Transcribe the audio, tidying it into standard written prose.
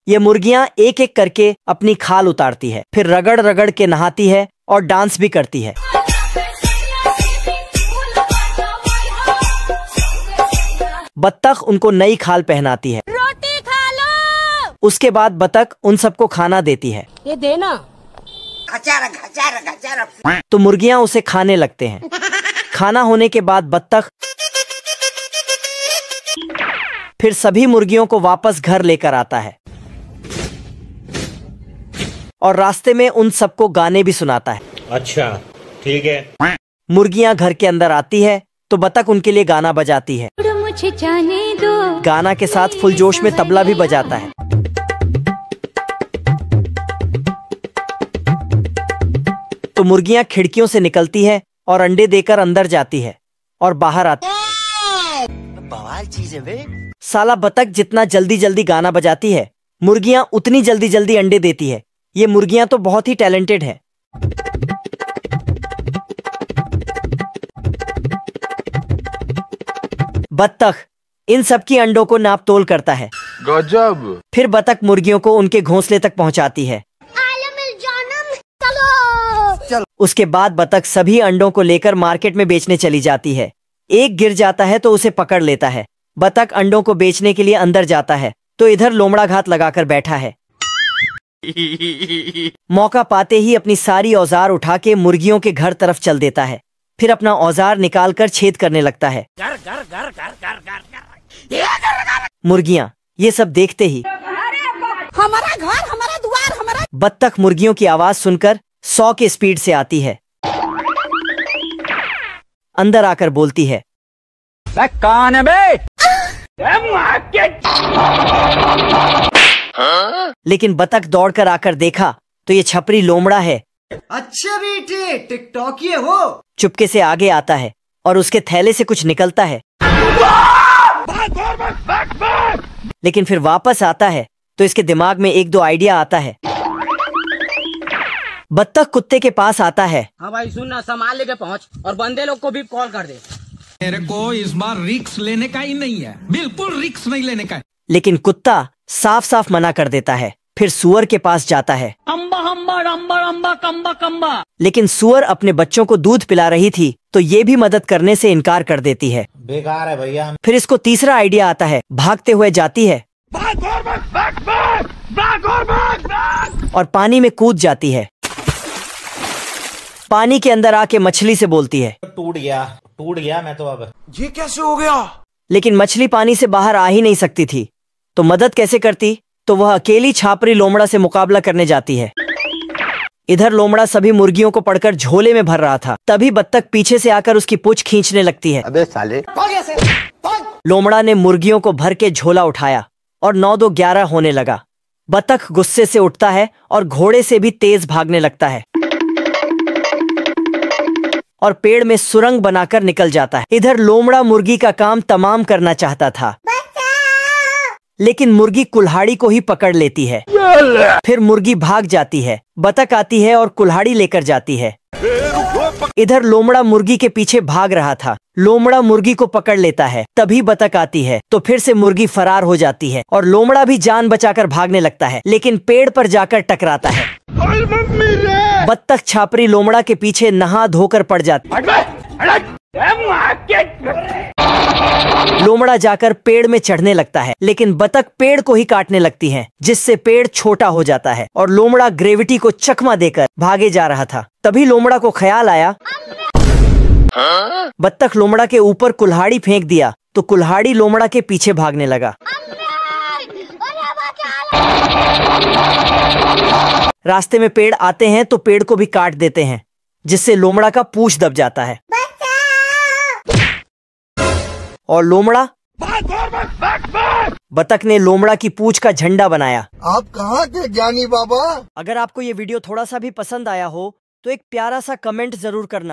ये मुर्गियां एक एक करके अपनी खाल उतारती है, फिर रगड़ रगड़ के नहाती है और डांस भी करती है। बत्तख उनको नई खाल पहनाती है। रोटी खा लो। उसके बाद बत्तख उन सबको खाना देती है। ये देना। तो मुर्गियां उसे खाने लगते हैं। खाना होने के बाद बत्तख फिर सभी मुर्गियों को वापस घर लेकर आता है और रास्ते में उन सबको गाने भी सुनाता है। अच्छा ठीक है। मुर्गियां घर के अंदर आती है तो बत्तख उनके लिए गाना बजाती है। मुझे जाने दो। गाना के साथ फुल जोश में तबला भी बजाता है। तो मुर्गियां खिड़कियों से निकलती है और अंडे देकर अंदर जाती है और बाहर आती है। बवाल चीज है बे। साला बत्तख जितना जल्दी जल्दी गाना बजाती है, मुर्गियां उतनी जल्दी जल्दी अंडे देती है। ये मुर्गियां तो बहुत ही टैलेंटेड है। बत्तख इन सबकी अंडों को नाप तोल करता है। गजब। फिर बत्तख मुर्गियों को उनके घोंसले तक पहुंचाती है। चलो। उसके बाद बत्तख सभी अंडों को लेकर मार्केट में बेचने चली जाती है। एक गिर जाता है तो उसे पकड़ लेता है। बत्तख अंडों को बेचने के लिए अंदर जाता है तो इधर लोमड़ा घात लगाकर बैठा है। मौका पाते ही अपनी सारी औजार उठा के मुर्गियों के घर तरफ चल देता है। फिर अपना औजार निकालकर छेद करने लगता है। मुर्गियां ये सब देखते ही हमारा घर, हमारा द्वार, हमारा। बत्तख मुर्गियों की आवाज सुनकर 100 के स्पीड से आती है। अंदर आकर बोलती है, कौन है बे? लेकिन बत्तख दौड़कर आकर देखा तो ये छपरी लोमड़ा है। अच्छा बेटे टिकटॉकिए हो। चुपके से आगे आता है और उसके थैले से कुछ निकलता है। लेकिन फिर वापस आता है तो इसके दिमाग में एक दो आइडिया आता है। बत्तख कुत्ते के पास आता है। हाँ भाई सुन ना, सामान लेके पहुँच और बंदे लोग को भी कॉल कर दे। मेरे को इस बार रिक्स लेने का ही नहीं है, बिल्कुल रिक्स नहीं लेने का है। लेकिन कुत्ता साफ साफ मना कर देता है। फिर सुअर के पास जाता है। अम्बा अम्बा अम्बा अम्बा कम्बा कम्बा। लेकिन सुअर अपने बच्चों को दूध पिला रही थी तो ये भी मदद करने से इनकार कर देती है। बेकार है भैया। फिर इसको तीसरा आइडिया आता है। भागते हुए जाती है और पानी में कूद जाती है। पानी के अंदर आके मछली से बोलती है, टूट गया मैं तो। अब ये कैसे हो गया? लेकिन मछली पानी से बाहर आ ही नहीं सकती थी तो मदद कैसे करती। तो वह अकेली छापरी लोमड़ा से मुकाबला करने जाती है। इधर लोमड़ा सभी मुर्गियों को पकड़कर झोले में भर रहा था। तभी बत्तख पीछे से आकर उसकी पूंछ खींचने लगती है। अबे साले। लोमड़ा ने मुर्गियों को भर के झोला उठाया और 9-2-11 होने लगा। बत्तख गुस्से से उठता है और घोड़े से भी तेज भागने लगता है और पेड़ में सुरंग बनाकर निकल जाता है। इधर लोमड़ा मुर्गी का काम तमाम करना चाहता था, लेकिन मुर्गी कुल्हाड़ी को ही पकड़ लेती है। फिर मुर्गी भाग जाती है। बत्तख आती है और कुल्हाड़ी लेकर जाती है। इधर लोमड़ा मुर्गी के पीछे भाग रहा था। लोमड़ा मुर्गी को पकड़ लेता है। तभी बत्तख आती है तो फिर से मुर्गी फरार हो जाती है और लोमड़ा भी जान बचाकर भागने लगता है, लेकिन पेड़ पर जाकर टकराता है। बत्तख छापरी लोमड़ा के पीछे नहा धोकर पड़ जाती है। लोमड़ा जाकर पेड़ में चढ़ने लगता है, लेकिन बत्तख पेड़ को ही काटने लगती है, जिससे पेड़ छोटा हो जाता है और लोमड़ा ग्रेविटी को चकमा देकर भागे जा रहा था। तभी लोमड़ा को ख्याल आया। बत्तख लोमड़ा के ऊपर कुल्हाड़ी फेंक दिया तो कुल्हाड़ी लोमड़ा के पीछे भागने लगा। रास्ते में पेड़ आते हैं तो पेड़ को भी काट देते हैं, जिससे लोमड़ा का पूंछ दब जाता है और लोमड़ा बत्तख ने लोमड़ा की पूंछ का झंडा बनाया। आप कहाँ थे ज्ञानी बाबा? अगर आपको ये वीडियो थोड़ा सा भी पसंद आया हो तो एक प्यारा सा कमेंट जरूर करना।